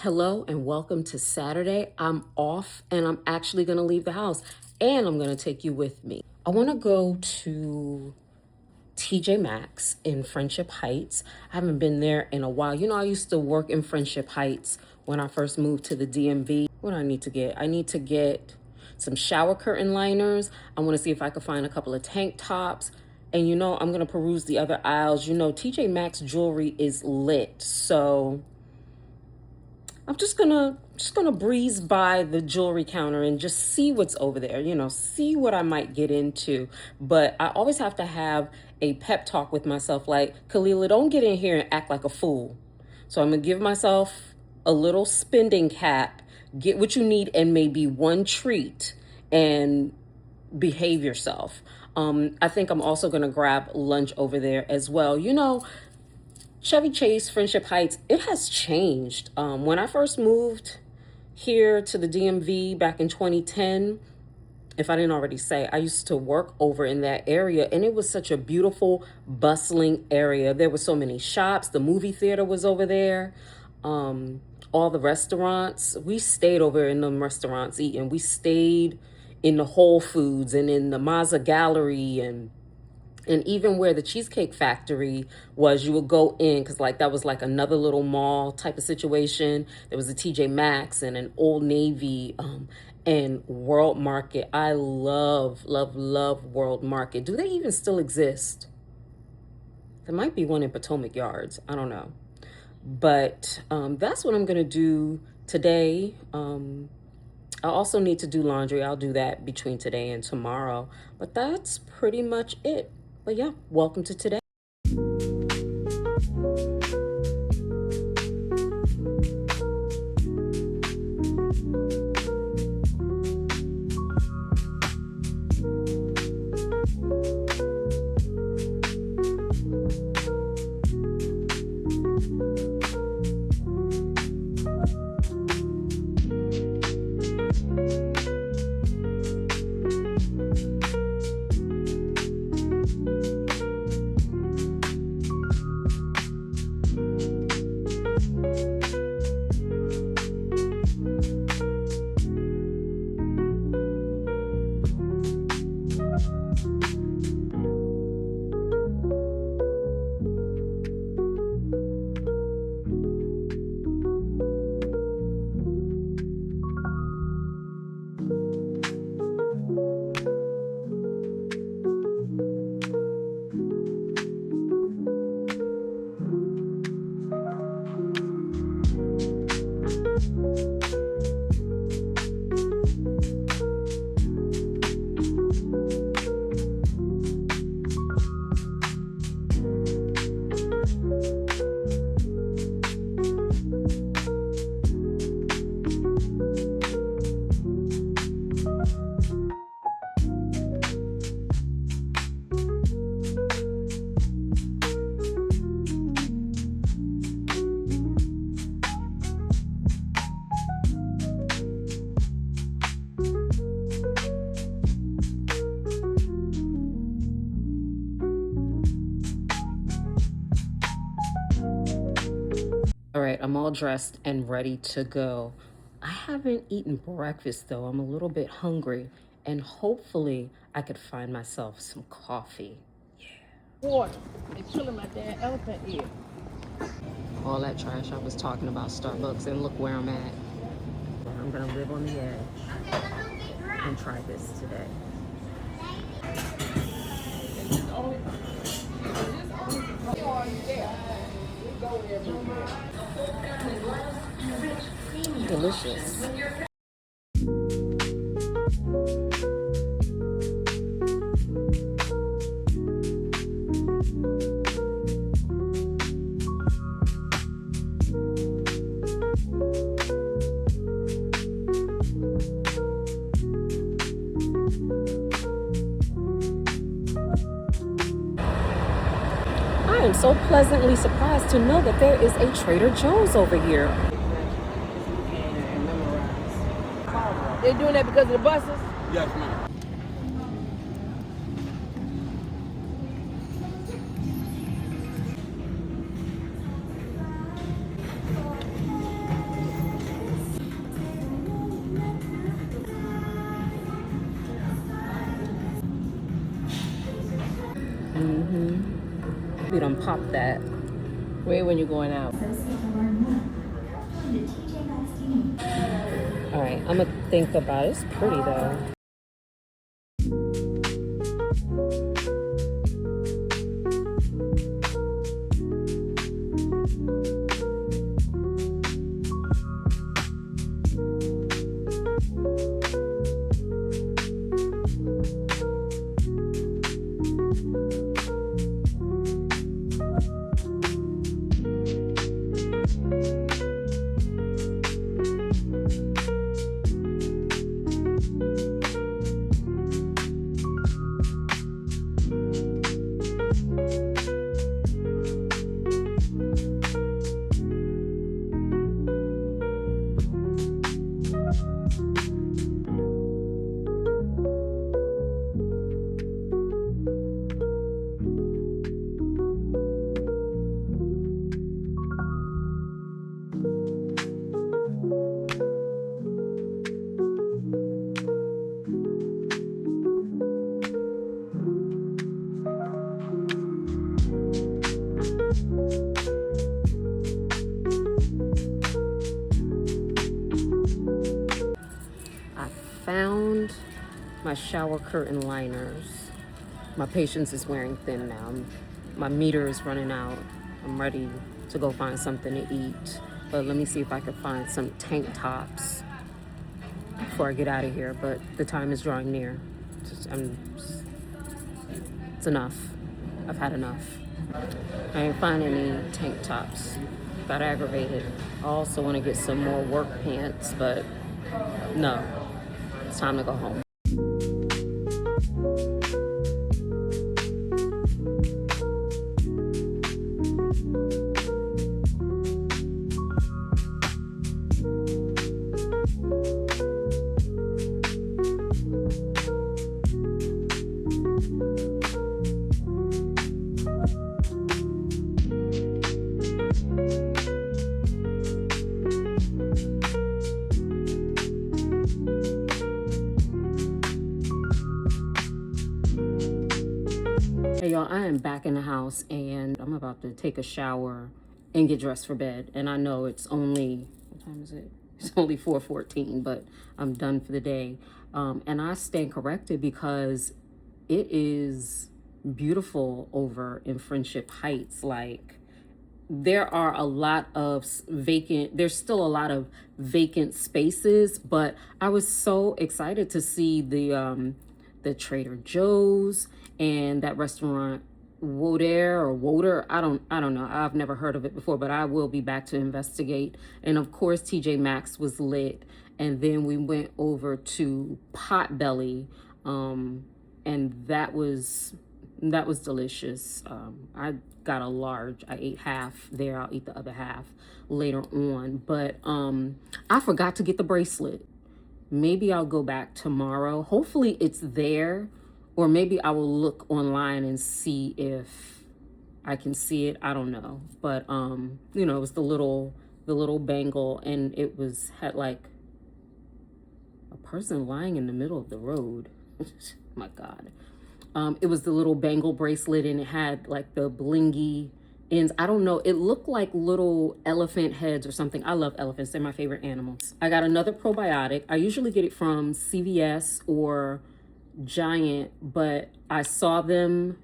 Hello and welcome to Saturday. I'm off and I'm actually going to leave the house and I'm going to take you with me. I want to go to TJ Maxx in Friendship Heights. I haven't been there in a while. You know, I used to work in Friendship Heights when I first moved to the DMV. What do I need to get? I need to get some shower curtain liners. I want to see if I could find a couple of tank tops. And you know, I'm going to peruse the other aisles. You know, TJ Maxx jewelry is lit. So I'm just gonna breeze by the jewelry counter and just see what's over there, you know, see what I might get into. But I always have to have a pep talk with myself like, Kalila, don't get in here and act like a fool. So I'm gonna give myself a little spending cap, get what you need and maybe one treat and behave yourself. I think I'm also gonna grab lunch over there as well. You know, Chevy Chase, Friendship Heights, it has changed. When I first moved here to the DMV back in 2010, if I didn't already say, I used to work over in that area and it was such a beautiful, bustling area. There were so many shops. The movie theater was over there. All the restaurants. We stayed over in them restaurants eating. We stayed in the Whole Foods and in the Mazza Gallery and even where the Cheesecake Factory was, you would go in because like that was like another little mall type of situation. There was a TJ Maxx and an Old Navy and World Market. I love, love, love World Market. Do they even still exist? There might be one in Potomac Yards. I don't know. But that's what I'm going to do today. I also need to do laundry. I'll do that between today and tomorrow. But that's pretty much it. But yeah, welcome to today. All right, I'm all dressed and ready to go. I haven't eaten breakfast though. I'm a little bit hungry and hopefully I could find myself some coffee. Water. They chilling my damn elephant ear. All that trash I was talking about Starbucks and look where I'm at. I'm gonna live on the edge and try this today. Delicious. I am so pleasantly surprised to know that there is a Trader Joe's over here. They're doing that because of the buses? Yes, ma'am. We done popped that. Wait when you're going out. All right, I'm gonna think about it. It's pretty though. Found my shower curtain liners. My patience is wearing thin now. My meter is running out. I'm ready to go find something to eat. But let me see if I can find some tank tops before I get out of here. But the time is drawing near. It's enough. I've had enough. I ain't find any tank tops. Got aggravated. I also want to get some more work pants, but no. It's time to go home. Hey y'all, I am back in the house and I'm about to take a shower and get dressed for bed. And I know it's only, what time is it? It's only 4:14, but I'm done for the day. And I stand corrected because it is beautiful over in Friendship Heights. Like, there are a lot of there's still a lot of vacant spaces, but I was so excited to see the Trader Joe's and that restaurant Woder. I don't know. I've never heard of it before, but I will be back to investigate. And of course, TJ Maxx was lit. And then we went over to Potbelly, and that was delicious. I got a large. I ate half there. I'll eat the other half later on. But I forgot to get the bracelet. Maybe I'll go back tomorrow. Hopefully it's there, or maybe I will look online and see if I can see it. I don't know. But you know, it was the little bangle, and it had like a person lying in the middle of the road. My God. It was the little bangle bracelet, and it had like the blingy ends. I don't know. It looked like little elephant heads or something. I love elephants. They're my favorite animals. I got another probiotic. I usually get it from CVS or Giant, but I saw them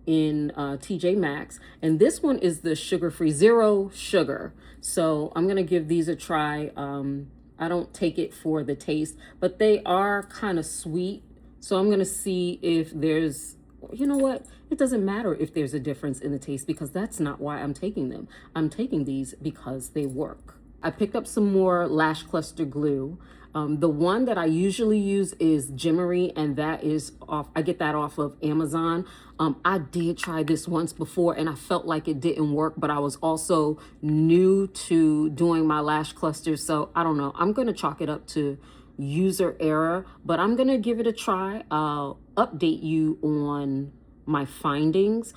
in TJ Maxx, and this one is the sugar-free, 0 sugar. So I'm gonna give these a try. I don't take it for the taste, but they are kind of sweet. So I'm gonna see if there's, you know what? It doesn't matter if there's a difference in the taste, because that's not why I'm taking them. I'm taking these because they work. I picked up some more lash cluster glue. The one that I usually use is Gimmery, and that is off. I get that off of Amazon. I did try this once before and I felt like it didn't work, but I was also new to doing my lash clusters. So I don't know. I'm gonna chalk it up to user error, but I'm gonna give it a try. I'll update you on my findings.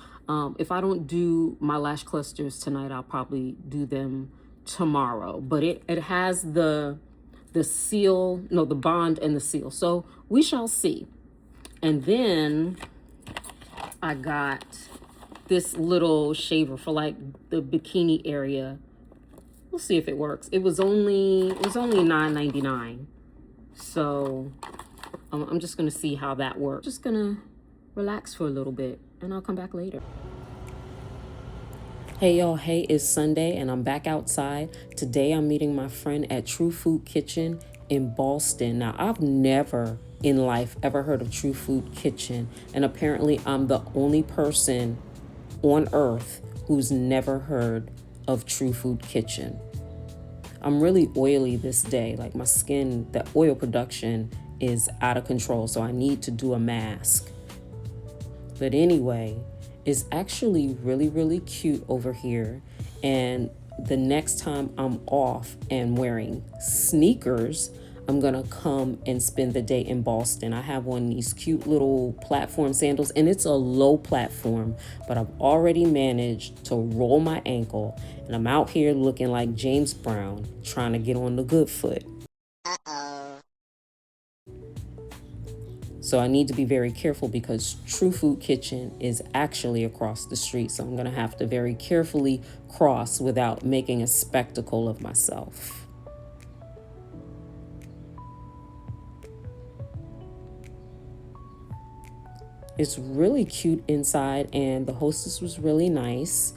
If I don't do my lash clusters tonight, I'll probably do them tomorrow. But it has the seal, no, the bond and the seal. So we shall see. And then I got this little shaver for like the bikini area. We'll see if it works. It was only $9.99. So I'm just gonna see how that works. Just gonna relax for a little bit and I'll come back later. Hey y'all, hey, it's Sunday and I'm back outside. Today I'm meeting my friend at True Food Kitchen in Boston. Now, I've never in life ever heard of True Food Kitchen, and apparently I'm the only person on earth who's never heard of True Food Kitchen. I'm really oily this day. Like my skin, the oil production is out of control, so I need to do a mask. But anyway, it's actually really, really cute over here. And the next time I'm off and wearing sneakers, I'm gonna come and spend the day in Boston. I have one of these cute little platform sandals, and it's a low platform, but I've already managed to roll my ankle, and I'm out here looking like James Brown, trying to get on the good foot. So I need to be very careful because True Food Kitchen is actually across the street. So I'm going to have to very carefully cross without making a spectacle of myself. It's really cute inside and the hostess was really nice.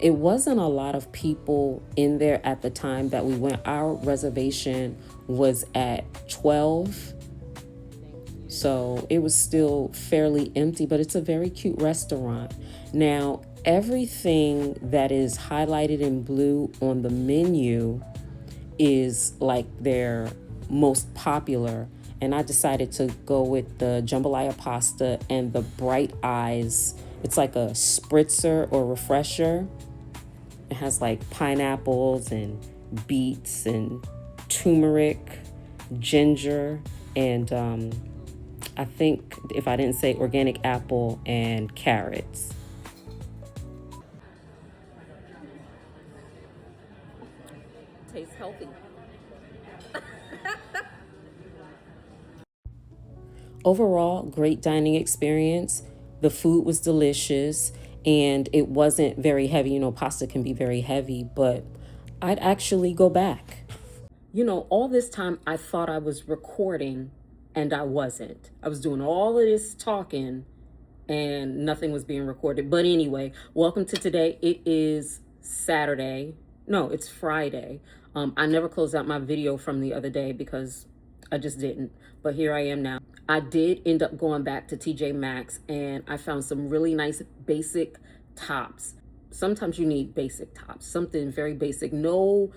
It wasn't a lot of people in there at the time that we went. Our reservation was at 12. So it was still fairly empty, but it's a very cute restaurant. Now, everything that is highlighted in blue on the menu is like their most popular. And I decided to go with the jambalaya pasta and the bright eyes. It's like a spritzer or refresher. It has like pineapples and beets and turmeric, ginger, and I think, if I didn't say, organic apple and carrots. Tastes healthy. Overall, great dining experience. The food was delicious and it wasn't very heavy. You know, pasta can be very heavy, but I'd actually go back. You know, all this time I thought I was recording and I wasn't. I was doing all of this talking and nothing was being recorded. But anyway, welcome to today. It is Saturday. No, it's Friday. I never closed out my video from the other day because I just didn't. But here I am now. I did end up going back to TJ Maxx and I found some really nice basic tops. Sometimes you need basic tops, something very basic. No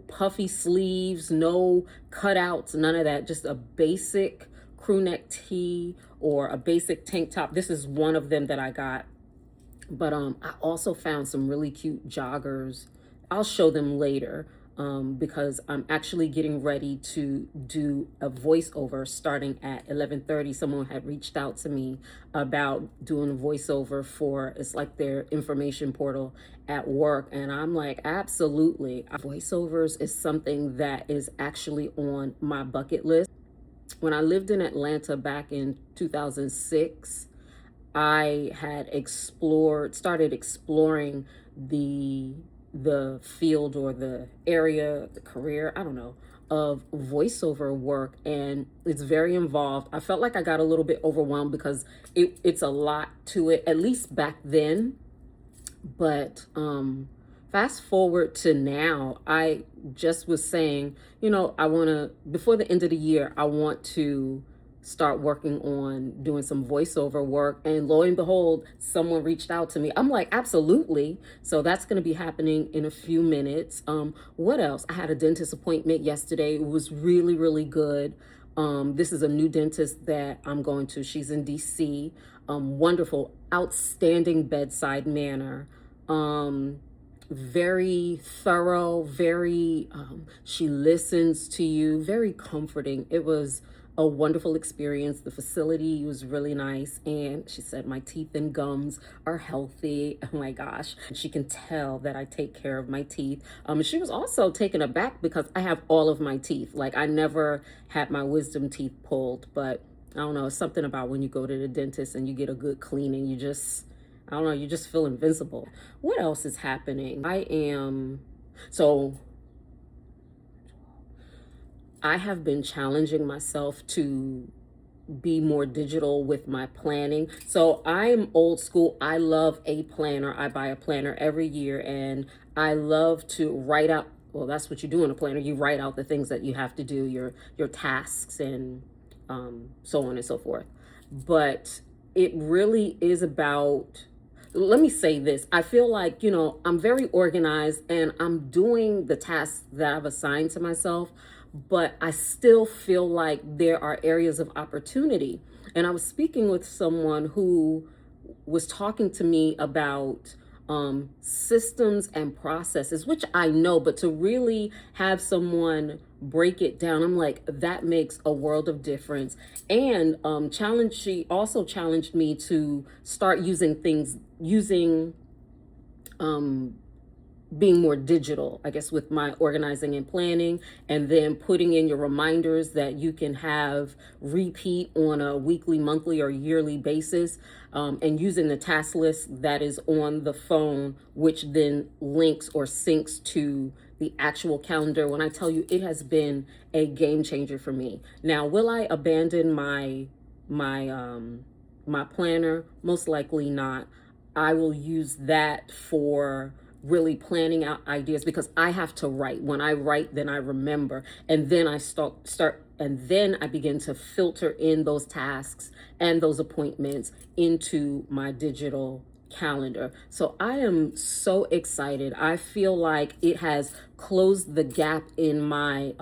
puffy sleeves, no cutouts, none of that. Just a basic crew neck tee or a basic tank top. This is one of them that I got. But I also found some really cute joggers. I'll show them later because I'm actually getting ready to do a voiceover starting at 11:30. Someone had reached out to me about doing a voiceover for, it's like their information portal at work. And I'm like, absolutely. Voiceovers is something that is actually on my bucket list. When I lived in Atlanta back in 2006, I had started exploring the field or the area, the career, I don't know, of voiceover work, and it's very involved. I felt like I got a little bit overwhelmed because it's a lot to it, at least back then. But fast forward to now, I just was saying, you know, I want to, before the end of the year, I want to start working on doing some voiceover work, and lo and behold, someone reached out to me. I'm like, absolutely. So that's going to be happening in a few minutes. What else? I had a dentist appointment yesterday. It was really, really good. This is a new dentist that I'm going to. She's in DC. Wonderful, outstanding bedside manner. Very thorough, very, she listens to you, very comforting. It was a wonderful experience. The facility was really nice. And she said my teeth and gums are healthy. Oh my gosh. She can tell that I take care of my teeth. She was also taken aback because I have all of my teeth. Like I never had my wisdom teeth pulled, but I don't know, it's something about when you go to the dentist and you get a good cleaning, you just, I don't know, you just feel invincible. What else is happening? So I have been challenging myself to be more digital with my planning. So I'm old school. I love a planner. I buy a planner every year, and I love to write out, well, that's what you do in a planner. You write out the things that you have to do, your tasks, and so on and so forth. But it really is about, let me say this. I feel like, I'm very organized and I'm doing the tasks that I've assigned to myself, but I still feel like there are areas of opportunity. And I was speaking with someone who was talking to me about systems and processes, which I know, but to really have someone break it down, I'm like, that makes a world of difference. And she also challenged me to start using being more digital, I guess, with my organizing and planning, and then putting in your reminders that you can have repeat on a weekly, monthly, or yearly basis, and using the task list that is on the phone, which then links or syncs to the actual calendar. When I tell you, it has been a game changer for me. Now, will I abandon my planner? Most likely not. I will use that for really planning out ideas, because I have to write. When I write, then I remember, and then I start and then I begin to filter in those tasks and those appointments into my digital calendar. So I am so excited. I feel like it has closed the gap in my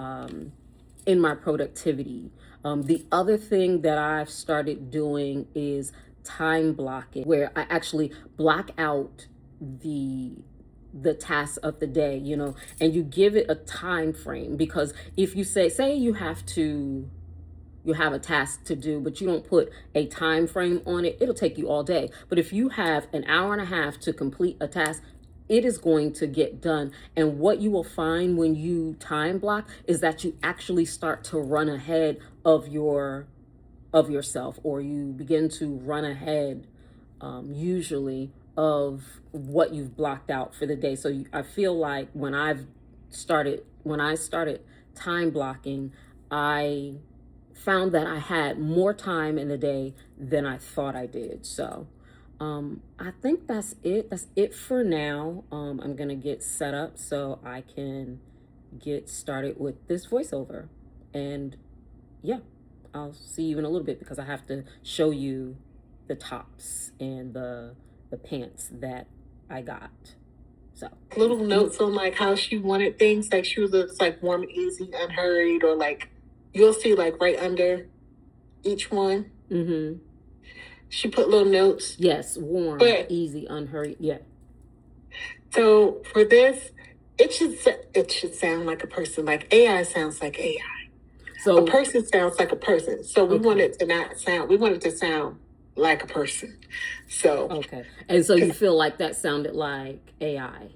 productivity. The other thing that I've started doing is time blocking, where I actually block out the tasks of the day, and you give it a time frame. Because if you say you have a task to do, but you don't put a time frame on it, it'll take you all day. But if you have an hour and a half to complete a task, it is going to get done. And what you will find when you time block is that you actually start to run ahead of yourself, or you begin to run ahead, usually, of what you've blocked out for the day. So I feel like when I started time blocking, I found that I had more time in the day than I thought I did. So I think that's it. That's it for now. I'm gonna get set up so I can get started with this voiceover. And yeah, I'll see you in a little bit, because I have to show you the tops and the pants that I got. So little notes on like how she wanted things, like she was like warm, easy, unhurried, or like you'll see like right under each one. Mm-hmm. She put little notes. Yes, warm, easy, unhurried. Yeah. So for this, it should sound like a person. Like AI sounds like AI. So a person sounds like a person. So we want it to not sound. We want it to sound like a person. So okay. And so you feel like that sounded like AI?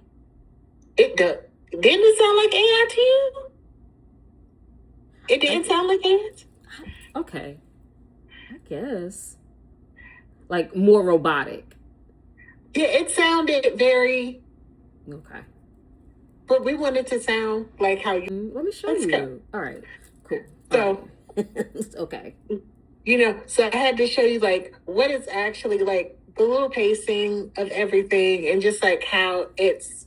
It does. Didn't it sound like AI to you? It didn't sound like AI? Okay. I guess. Like more robotic. Yeah, it sounded very... Okay. But we wanted to sound like how you... Let me show you. Go. All right. Cool. So... Okay. So I had to show you like what is actually like the little pacing of everything, and just like how it's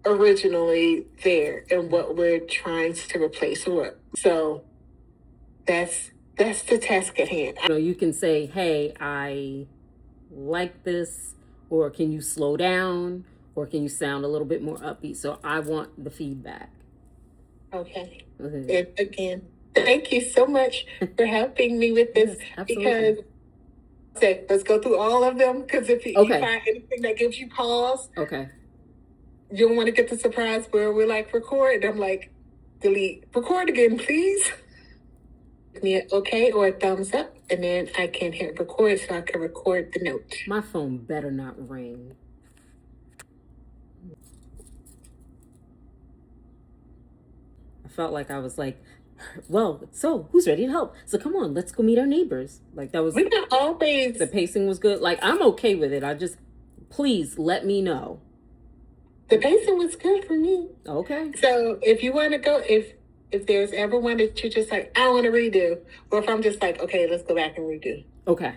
originally there and what we're trying to replace or what. So that's the task at hand. You can say, hey, I like this, or can you slow down, or can you sound a little bit more upbeat? So I want the feedback. Okay. And again, thank you so much for helping me with this. Yes, because let's go through all of them, because if you find anything that gives you pause, you don't want to get the surprise where we're like, record, and I'm like, delete, record again, please. Give me an okay or a thumbs up, and then I can hit record so I can record the note. My phone better not ring. I felt like I was like, well, so who's ready to help? So come on, let's go meet our neighbors. Like that was... We not always... The pacing was good. Like I'm okay with it. I just please let me know. The pacing was good for me. Okay. So if you want to go, if there's ever one that you're just like, I want to redo, or if I'm just like, okay, let's go back and redo. Okay.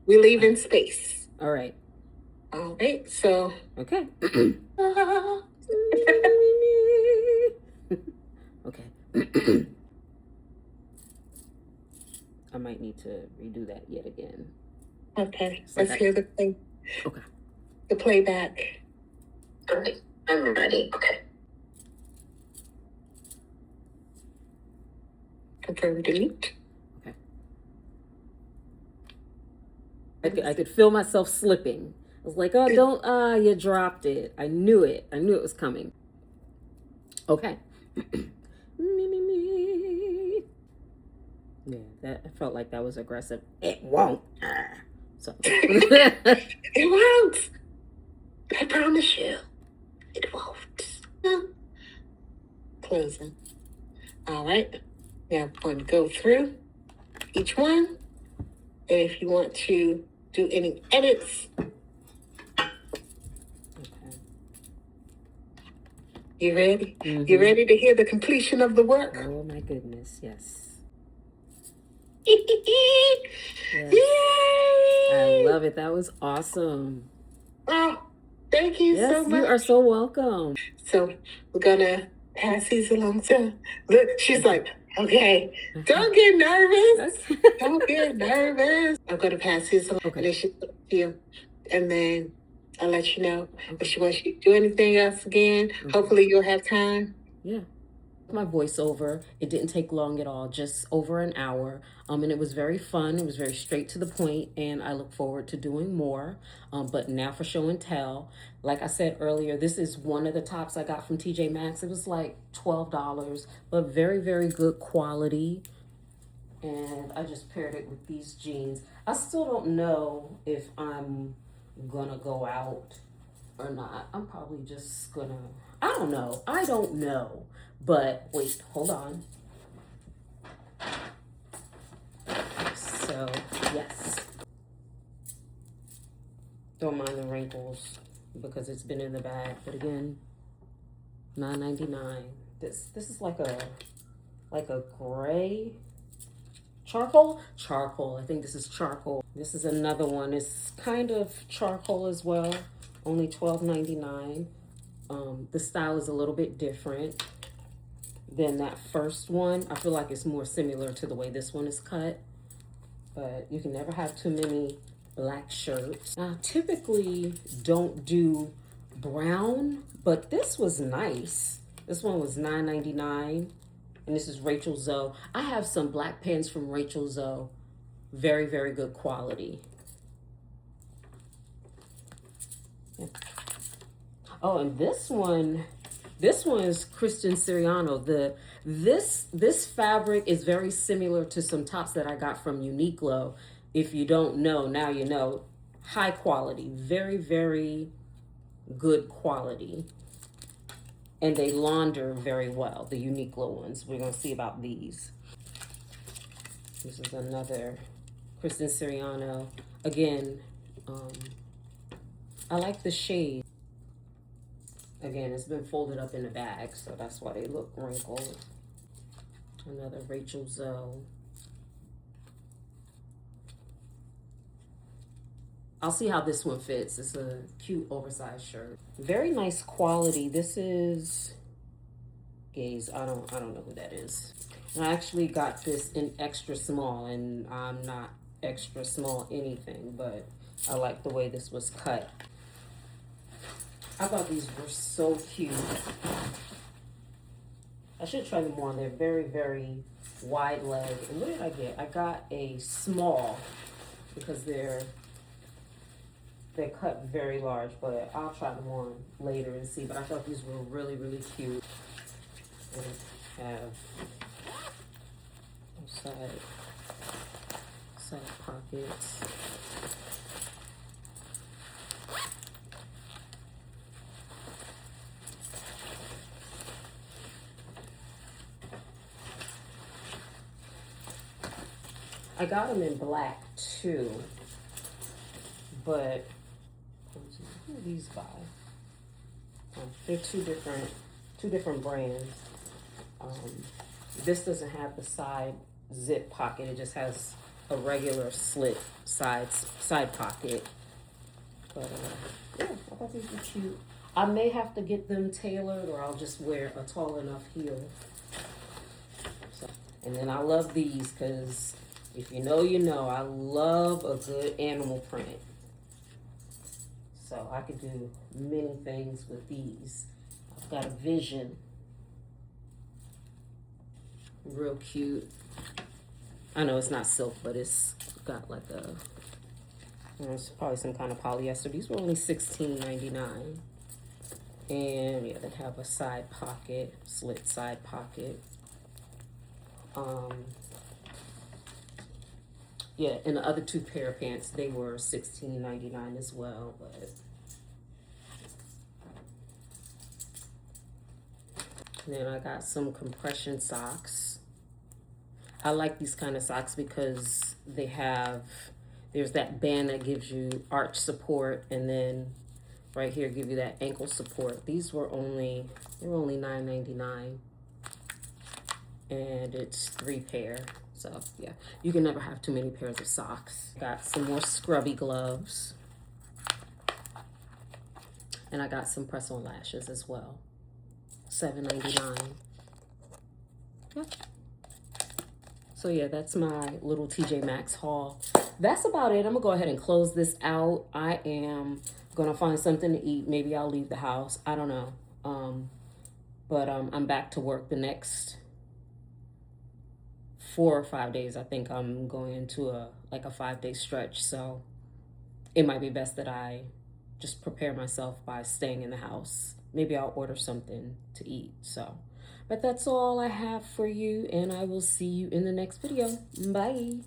We leave in space. All right. All right. So. Okay. Okay. I might need to redo that yet again. Okay. Let's hear the thing. Okay. The playback. All right. I'm ready. Okay. Confirm delete. Okay. I could feel myself slipping. I was like, oh, you dropped it. I knew it. I knew it was coming. Okay. Yeah, I felt like that was aggressive. It won't. So. It won't. I promise you. It won't. Closing. All right. Now I'm going to go through each one. And if you want to do any edits, you ready? Mm-hmm. You ready to hear the completion of the work? Oh my goodness, yes. Yes. Yay! I love it. That was awesome. Oh, thank you so much. You are so welcome. So we're gonna pass these along to. Look, she's like, okay, don't get nervous. Don't get nervous. I'm gonna pass these along, and then she'll talk to you, and then I'll let you know if she wants you to do anything else again. Hopefully you'll have time. Yeah. My voiceover, it didn't take long at all, just over an hour. And it was very fun. It was very straight to the point, and I look forward to doing more. But now for show and tell, like I said earlier, this is one of the tops I got from TJ Maxx. It was like $12, but very, very good quality. And I just paired it with these jeans. I still don't know if I'm gonna go out or not. I'm probably just gonna, I don't know. But wait, hold on. So, yes. Don't mind the wrinkles because it's been in the bag. But again, $9.99. This is like a gray charcoal. I think this is charcoal. This is another one. It's kind of charcoal as well. Only $12.99. The style is a little bit different than that first one. I feel like it's more similar to the way this one is cut, but you can never have too many black shirts. I typically don't do brown, but this was nice. This one was $9.99, and this is Rachel Zoe. I have some black pants from Rachel Zoe. Very, very good quality. Yeah. Oh, and this one is Christian Siriano. This fabric is very similar to some tops that I got from Uniqlo. If you don't know, now you know. High quality, very, very good quality. And they launder very well, the Uniqlo ones. We're gonna see about these. This is another Christian Siriano. Again, I like the shade. Again, it's been folded up in the bag, so that's why they look wrinkled. Another Rachel Zoe. I'll see how this one fits. It's a cute oversized shirt. Very nice quality. This is Gaze. I don't know who that is. And I actually got this in extra small, and I'm not extra small anything, but I like the way this was cut. I thought these were so cute. I should try them more. They're very, very wide leg. And what did I get? I got a small because they're cut very large, but I'll try them on later and see. But I thought these were really, really cute. And have side pockets. I got them in black too, but What are these by? They're two different brands. This doesn't have the side zip pocket. It just has a regular slit side pocket. But yeah, I thought these were cute. I may have to get them tailored, or I'll just wear a tall enough heel. So, and then I love these because if you know, you know, I love a good animal print. So I could do many things with these. I've got a Vision. Real cute. I know it's not silk, but it's got like a, it's probably some kind of polyester. These were only $16.99. And yeah, they have a side pocket, slit side pocket. Yeah, and the other two pair of pants, they were $16.99 as well, but then I got some compression socks. I like these kind of socks because they have, there's that band that gives you arch support, and then right here give you that ankle support. These were only, they were only $9.99, and it's 3 pair. So yeah, you can never have too many pairs of socks. Got some more scrubby gloves, and I got some press-on lashes as well. $7.99. Yep. So yeah, that's my little TJ Maxx haul. That's about it. I'm gonna go ahead and close this out. I am gonna find something to eat. Maybe I'll leave the house. I don't know. But I'm back to work the next 4 or 5 days. I think I'm going into a 5-day stretch. So it might be best that I just prepare myself by staying in the house. Maybe I'll order something to eat. So, but that's all I have for you, and I will see you in the next video. Bye.